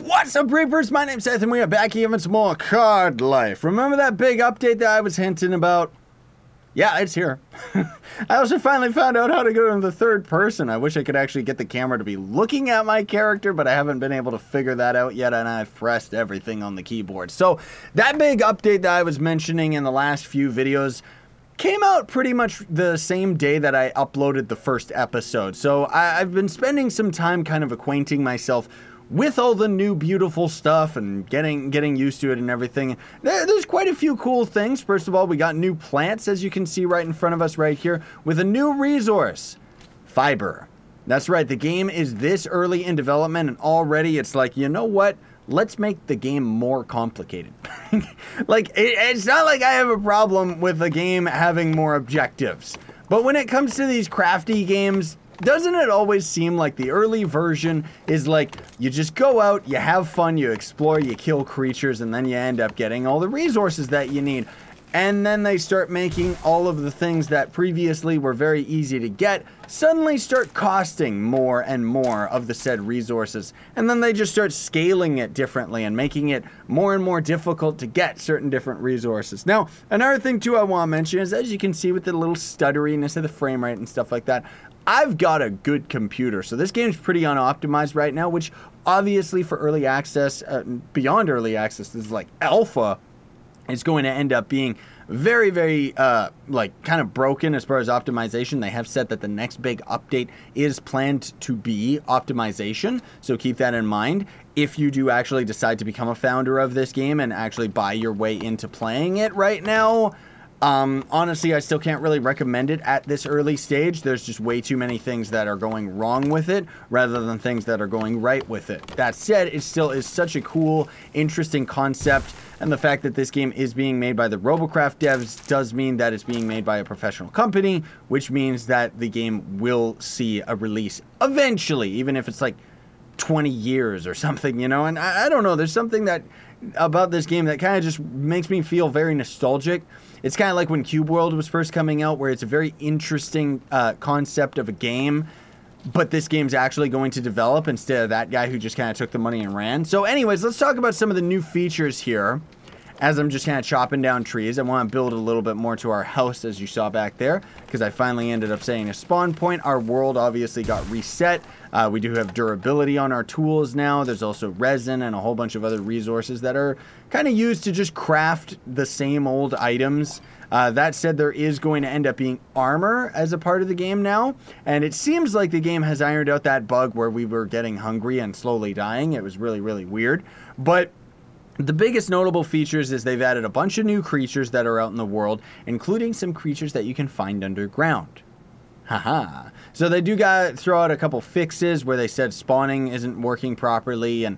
What's up, Reapers? My name's Scythe, and we are back here with some more Cardlife. Remember that big update that I was hinting about? Yeah, it's here. I also finally found out how to go into the third person. I wish I could actually get the camera to be looking at my character, but I haven't been able to figure that out yet, and I've pressed everything on the keyboard. So, that big update that I was mentioning in the last few videos came out pretty much the same day that I uploaded the first episode. So, I've been spending some time kind of acquainting myself with all the new beautiful stuff and getting used to it and everything. There's quite a few cool things. First of all, we got new plants, as you can see right in front of us right here, with a new resource, fiber. That's right, the game is this early in development, and already it's like, you know what? Let's make the game more complicated. Like, it's not like I have a problem with the game having more objectives. But when it comes to these crafty games, doesn't it always seem like the early version is like, you just go out, you have fun, you explore, you kill creatures, and then you end up getting all the resources that you need. And then they start making all of the things that previously were very easy to get suddenly start costing more and more of the said resources. And then they just start scaling it differently and making it more and more difficult to get certain different resources. Now, another thing too I want to mention is, as you can see with the little stutteriness of the frame rate and stuff like that, I've got a good computer, so this game's pretty unoptimized right now, which obviously for early access, beyond early access, this is like alpha, is going to end up being very, very, like, kind of broken as far as optimization. They have said that the next big update is planned to be optimization, so keep that in mind. If you do actually decide to become a founder of this game and actually buy your way into playing it right now, honestly, I still can't really recommend it at this early stage. There's just way too many things that are going wrong with it rather than things that are going right with it. That said, it still is such a cool, interesting concept, and the fact that this game is being made by the Robocraft devs does mean that it's being made by a professional company, which means that the game will see a release eventually, even if it's like 20 years or something, you know? And I don't know, there's something that about this game that kind of just makes me feel very nostalgic. It's kind of like when Cube World was first coming out, where it's a very interesting concept of a game, but this game's actually going to develop instead of that guy who just kind of took the money and ran. So anyways, let's talk about some of the new features here. As I'm just kind of chopping down trees, I want to build a little bit more to our house, as you saw back there, because I finally ended up setting a spawn point. Our world obviously got reset. We do have durability on our tools now. There's also resin and a whole bunch of other resources that are kind of used to just craft the same old items. That said, there is going to end up being armor as a part of the game now, and it seems like the game has ironed out that bug where we were getting hungry and slowly dying. It was really, really weird, but the biggest notable features is they've added a bunch of new creatures that are out in the world, including some creatures that you can find underground. Haha. So they do throw out a couple fixes where they said spawning isn't working properly, and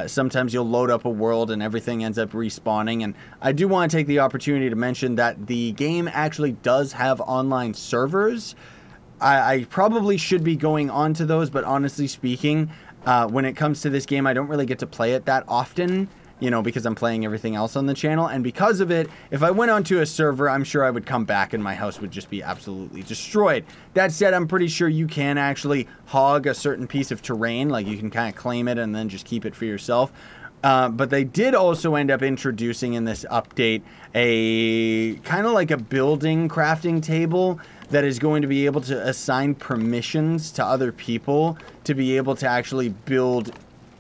sometimes you'll load up a world and everything ends up respawning. And I do want to take the opportunity to mention that the game actually does have online servers. I probably should be going on to those, but honestly speaking, when it comes to this game, I don't really get to play it that often, you know, because I'm playing everything else on the channel. And because of it, if I went onto a server, I'm sure I would come back and my house would just be absolutely destroyed. That said, I'm pretty sure you can actually hog a certain piece of terrain, like you can kind of claim it and then just keep it for yourself. But they did also end up introducing in this update a kind of like a building crafting table that is going to be able to assign permissions to other people to be able to actually build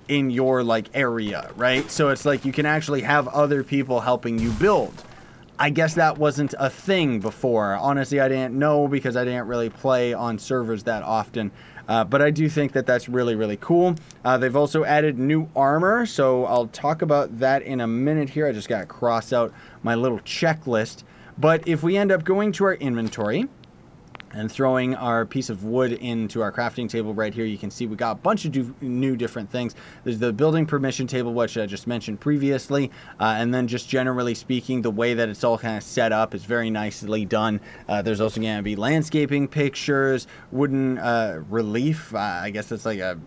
in your like area, right? So it's like you can actually have other people helping you build. I guess that wasn't a thing before. Honestly, I didn't know because I didn't really play on servers that often. But I do think that that's really, really cool. They've also added new armor, so I'll talk about that in a minute here. I just gotta cross out my little checklist. But if we end up going to our inventory and throwing our piece of wood into our crafting table right here, you can see we got a bunch of new different things. There's the building permission table, which I just mentioned previously, and then just generally speaking, the way that it's all kind of set up is very nicely done. There's also going to be landscaping pictures, wooden relief, I guess that's like a,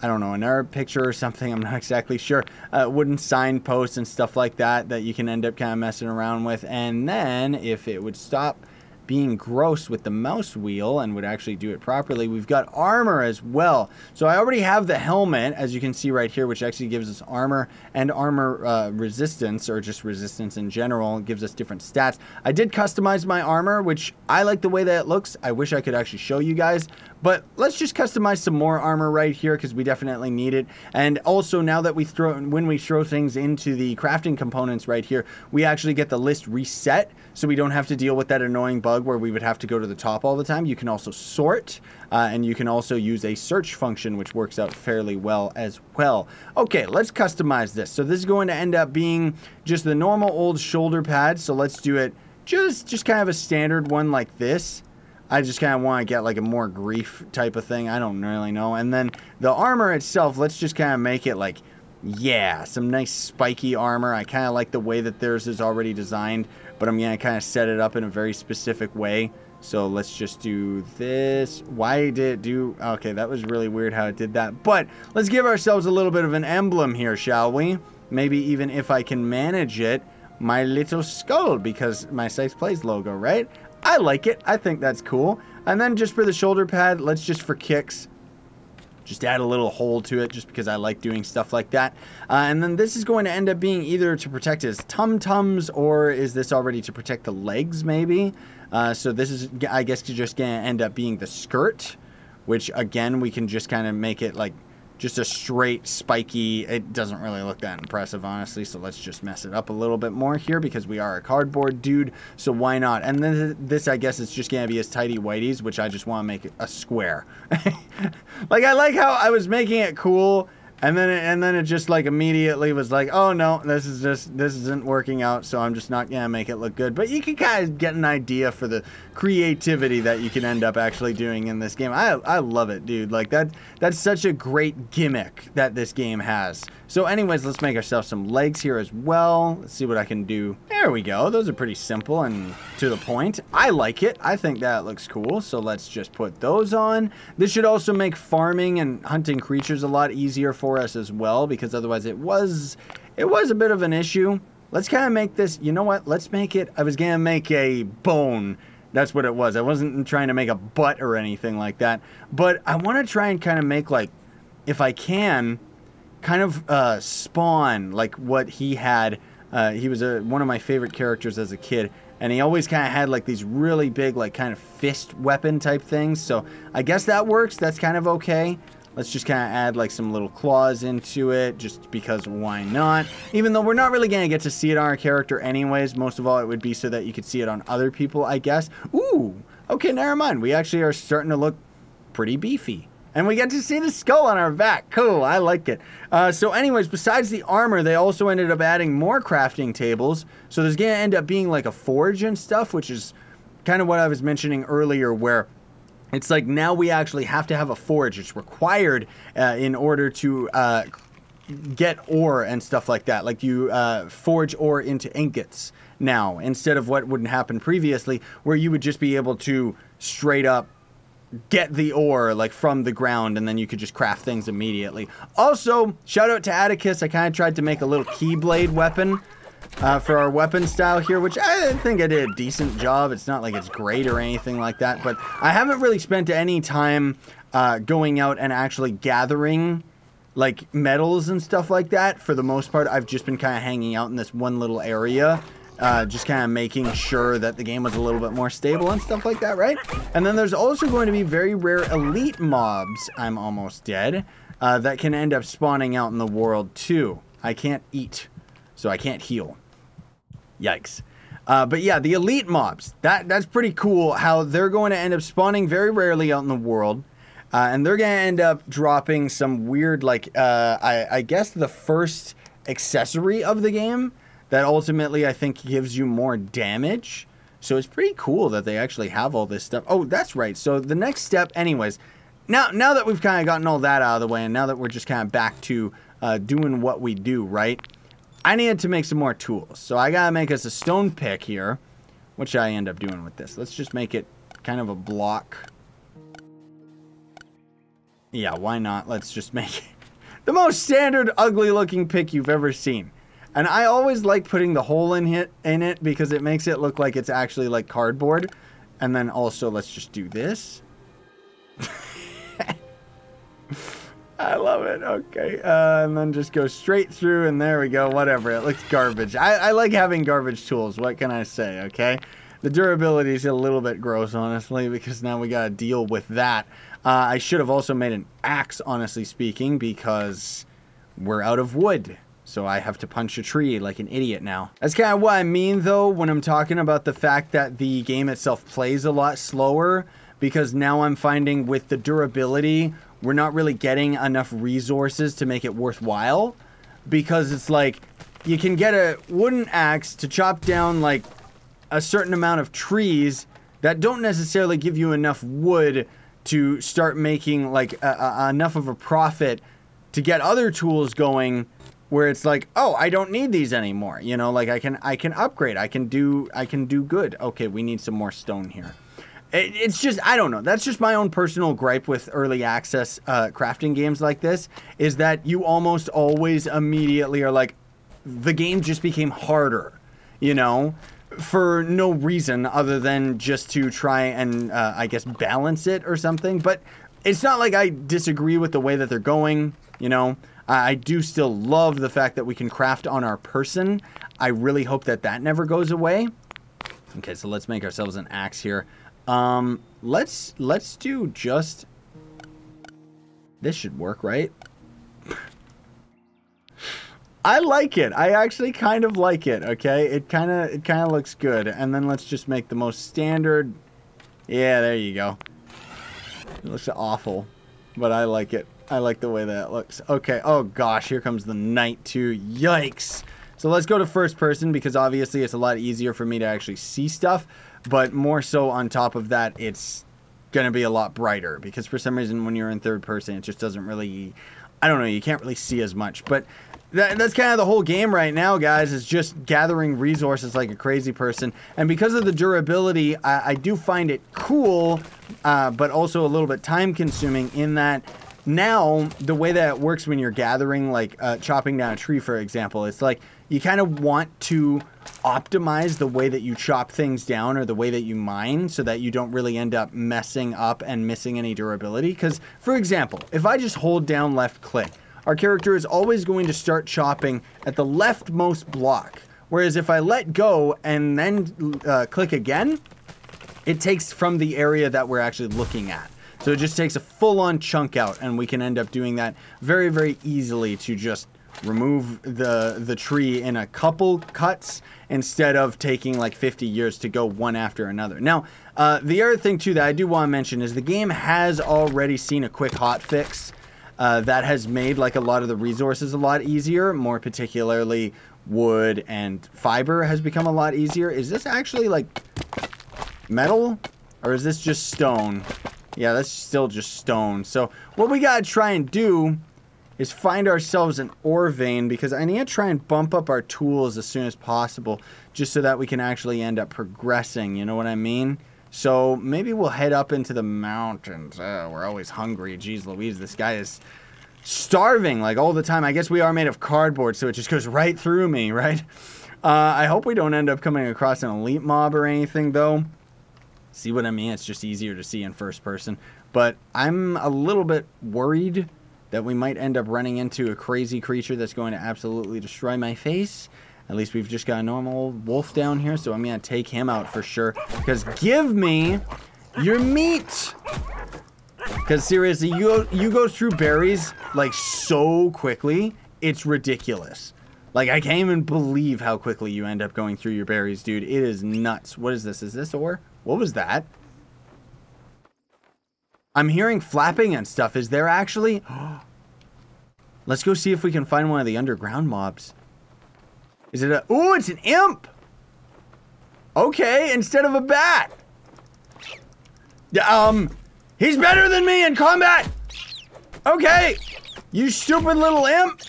I don't know, another picture or something, I'm not exactly sure, wooden signposts and stuff like that that you can end up kind of messing around with. And then if it would stop being gross with the mouse wheel and would actually do it properly. We've got armor as well. So I already have the helmet, as you can see right here, which actually gives us armor and armor resistance, or just resistance in general. It gives us different stats. I did customize my armor, which I like the way that it looks. I wish I could actually show you guys, but let's just customize some more armor right here because we definitely need it. And also, now that when we throw things into the crafting components right here, we actually get the list reset, so we don't have to deal with that annoying bug where we would have to go to the top all the time. You can also sort, and you can also use a search function, which works out fairly well as well. Okay, let's customize this. So this is going to end up being just the normal old shoulder pad. So let's do it just kind of a standard one like this. I just kind of want to get like a more grief type of thing. I don't really know. And then the armor itself, let's just kind of make it like, yeah, some nice spiky armor. I kind of like the way that theirs is already designed, but I'm going to kind of set it up in a very specific way. So let's just do this. Why did it do... Okay, that was really weird how it did that. But let's give ourselves a little bit of an emblem here, shall we? Maybe even if I can manage it, my little skull, because my Scythe Plays logo, right? I like it. I think that's cool. And then just for the shoulder pad, let's just for kicks, just add a little hole to it just because I like doing stuff like that. And then this is going to end up being either to protect his tum-tums, or is this already to protect the legs maybe? So this is, I guess, just going to end up being the skirt, which again, we can just kind of make it like just a straight spiky. It doesn't really look that impressive, honestly, so let's just mess it up a little bit more here because we are a cardboard dude, so why not? And then this, I guess, is just gonna be his tighty whities, which I just want to make it a square. Like, I like how I was making it cool, and then it just like immediately was like, oh no, this isn't working out, so I'm just not gonna make it look good. But you can kind of get an idea for the creativity that you can end up actually doing in this game. I love it, dude. Like, that's such a great gimmick that this game has. So anyways, let's make ourselves some legs here as well. Let's see what I can do. There we go. Those are pretty simple and to the point. I like it. I think that looks cool. So let's just put those on. This should also make farming and hunting creatures a lot easier for us as well, because otherwise it was a bit of an issue. Let's kind of make this, you know what? Let's make it, I was going to make a bone. That's what it was. I wasn't trying to make a butt or anything like that. But I want to try and kind of make, like, if I can, kind of spawn like what he had. He was one of my favorite characters as a kid, and he always kind of had like these really big, like, kind of fist weapon type things. So I guess that works. That's kind of okay. Let's just kind of add like some little claws into it, just because why not? Even though we're not really going to get to see it on our character anyways. Most of all, it would be so that you could see it on other people, I guess. Ooh, okay, never mind. We actually are starting to look pretty beefy. And we get to see the skull on our back. Cool, I like it. So anyways, besides the armor, they also ended up adding more crafting tables. So there's going to end up being like a forge and stuff, which is kind of what I was mentioning earlier, where it's like now we actually have to have a forge. It's required in order to get ore and stuff like that. Like you forge ore into ingots now, instead of what wouldn't happen previously, where you would just be able to straight up get the ore like from the ground, and then you could just craft things immediately. Also, shout out to Atticus. I kind of tried to make a little keyblade weapon for our weapon style here, which I think I did a decent job. It's not like it's great or anything like that, but I haven't really spent any time going out and actually gathering like metals and stuff like that. For the most part, I've just been kind of hanging out in this one little area, just kind of making sure that the game was a little bit more stable and stuff like that, right? And then there's also going to be very rare elite mobs, I'm almost dead, that can end up spawning out in the world too. I can't eat, so I can't heal. Yikes. But yeah, the elite mobs, that's pretty cool how they're going to end up spawning very rarely out in the world. And they're going to end up dropping some weird, like, I guess the first accessory of the game that ultimately I think gives you more damage. So it's pretty cool that they actually have all this stuff. Oh, that's right. So the next step, anyways, now that we've kind of gotten all that out of the way, and now that we're just kind of back to doing what we do, right? I needed to make some more tools. So I got to make us a stone pick here, which I end up doing with this. Let's just make it kind of a block. Yeah, why not? Let's just make it the most standard ugly looking pick you've ever seen. And I always like putting the hole in it because it makes it look like it's actually like cardboard. And then also, let's just do this. I love it. Okay. And then just go straight through, and there we go. Whatever. It looks garbage. I like having garbage tools. What can I say? Okay. The durability is a little bit gross, honestly, because now we got to deal with that. I should have also made an axe, honestly speaking, because we're out of wood. So I have to punch a tree like an idiot now. That's kind of what I mean, though, when I'm talking about the fact that the game itself plays a lot slower, because now I'm finding with the durability, we're not really getting enough resources to make it worthwhile, because it's like you can get a wooden axe to chop down like a certain amount of trees that don't necessarily give you enough wood to start making like enough of a profit to get other tools going, where it's like, oh, I don't need these anymore. You know, like I can upgrade. I can do good. Okay, we need some more stone here. It's just, I don't know. That's just my own personal gripe with early access crafting games like this, is that you almost always immediately are like, the game just became harder, you know, for no reason other than just to try and, I guess, balance it or something. But it's not like I disagree with the way that they're going, you know. I do still love the fact that we can craft on our person. I really hope that that never goes away. Okay, so let's make ourselves an axe here. Let's do just, this should work, right? I like it. I actually kind of like it, okay? It kind of looks good. And then let's just make the most standard. Yeah, there you go. It looks awful, but I like it. I like the way that looks. Okay, oh gosh, here comes the night too. Yikes. So let's go to first person, because obviously it's a lot easier for me to actually see stuff. But more so on top of that, it's going to be a lot brighter, because for some reason when you're in third person, it just doesn't really, I don't know, you can't really see as much. But that's kind of the whole game right now, guys, is just gathering resources like a crazy person. And because of the durability, I do find it cool, but also a little bit time consuming, in that now the way that it works when you're gathering, like chopping down a tree, for example, it's like you kind of want to optimize the way that you chop things down or the way that you mine, so that you don't really end up messing up and missing any durability. Because, for example, if I just hold down left click, our character is always going to start chopping at the leftmost block. Whereas if I let go and then click again, it takes from the area that we're actually looking at. So it just takes a full-on chunk out, and we can end up doing that very, very easily to just remove the tree in a couple cuts, instead of taking like 50 years to go one after another. Now, the other thing too that I do want to mention is the game has already seen a quick hot fix that has made like a lot of the resources a lot easier. More particularly, wood and fiber has become a lot easier. Is this actually like metal, or is this just stone? Yeah, that's still just stone. So what we gotta try and do is find ourselves an ore vein, because I need to try and bump up our tools as soon as possible, just so that we can actually end up progressing, you know what I mean? So maybe we'll head up into the mountains. We're always hungry. Jeez Louise, this guy is starving like all the time. I guess we are made of cardboard, so it just goes right through me, right? I hope we don't end up coming across an elite mob or anything, though. See what I mean? It's just easier to see in first person. But I'm a little bit worried that we might end up running into a crazy creature that's going to absolutely destroy my face. At least we've just got a normal wolf down here, so I'm going to take him out for sure. Because give me your meat! Because seriously, you go through berries like so quickly, it's ridiculous. Like, I can't even believe how quickly you end up going through your berries, dude. It is nuts. What is this? Is this ore? What was that? I'm hearing flapping and stuff. Is there actually? Let's go see if we can find one of the underground mobs. Is it a... Ooh, it's an imp! Okay, instead of a bat. He's better than me in combat! Okay, you stupid little imp!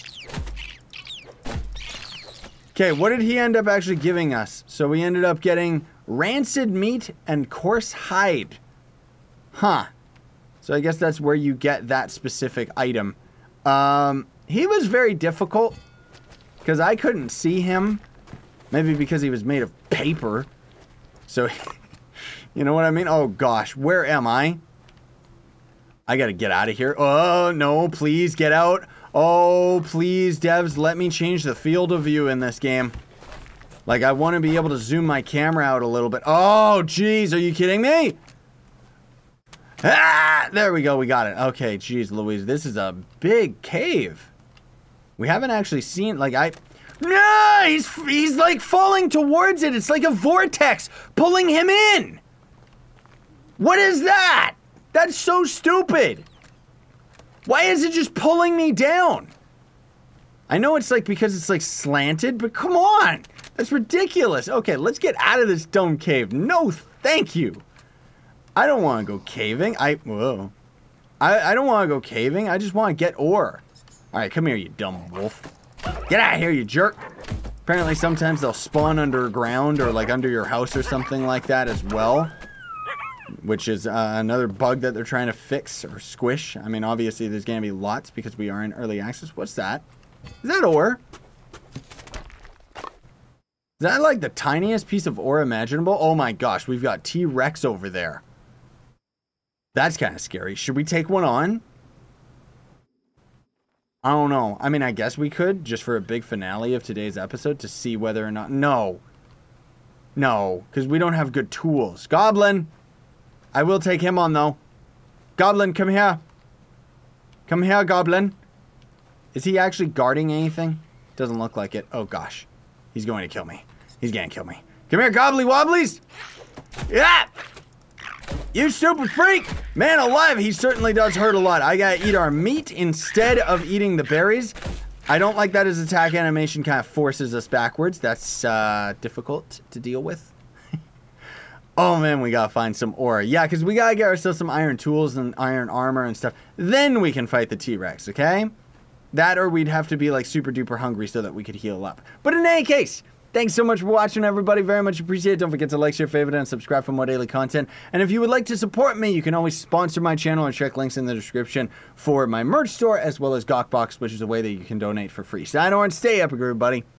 Okay, what did he end up actually giving us? So we ended up getting rancid meat and coarse hide. Huh. So I guess that's where you get that specific item. He was very difficult because I couldn't see him. Maybe because he was made of paper. So You know what I mean? Oh, gosh. Where am I? I gotta get out of here. Oh, no. Please get out. Oh, please, devs, let me change the field of view in this game. Like, I want to be able to zoom my camera out a little bit. Oh, jeez. Are you kidding me? Ah! There we go. We got it. Okay, jeez, Louise. This is a big cave. We haven't actually seen, like, No! He's like falling towards it. It's like a vortex pulling him in. What is that? That's so stupid. Why is it just pulling me down? I know it's like because it's like slanted, but come on. That's ridiculous. Okay, let's get out of this dumb cave. No, thank you. I don't want to go caving. I don't want to go caving. I just want to get ore. All right, come here, you dumb wolf. Get out of here, you jerk. Apparently sometimes they'll spawn underground or like under your house or something like that as well. Which is another bug that they're trying to fix or squish. I mean, obviously there's going to be lots because we are in early access. What's that? Is that ore? Is that like the tiniest piece of ore imaginable? Oh my gosh, we've got T-Rex over there. That's kind of scary. Should we take one on? I don't know. I mean, I guess we could, just for a big finale of today's episode, to see whether or not... No. No, because we don't have good tools. Goblin! I will take him on, though. Goblin, come here. Come here, Goblin. Is he actually guarding anything? Doesn't look like it. Oh, gosh. He's going to kill me. He's going to kill me. Come here, Gobbly Wobblies! Yeah! You stupid freak! Man alive, he certainly does hurt a lot. I gotta eat our meat instead of eating the berries. I don't like that his attack animation kind of forces us backwards. That's difficult to deal with. Oh man, we gotta find some ore. Yeah, because we gotta get ourselves some iron tools and iron armor and stuff. Then we can fight the T-Rex, okay? That or we'd have to be like super duper hungry so that we could heal up. But in any case, thanks so much for watching, everybody. Very much appreciate it. Don't forget to like, share, favorite, and subscribe for more daily content. And if you would like to support me, you can always sponsor my channel and check links in the description for my merch store, as well as Gawkbox, which is a way that you can donate for free. Sign on, stay epic, everybody.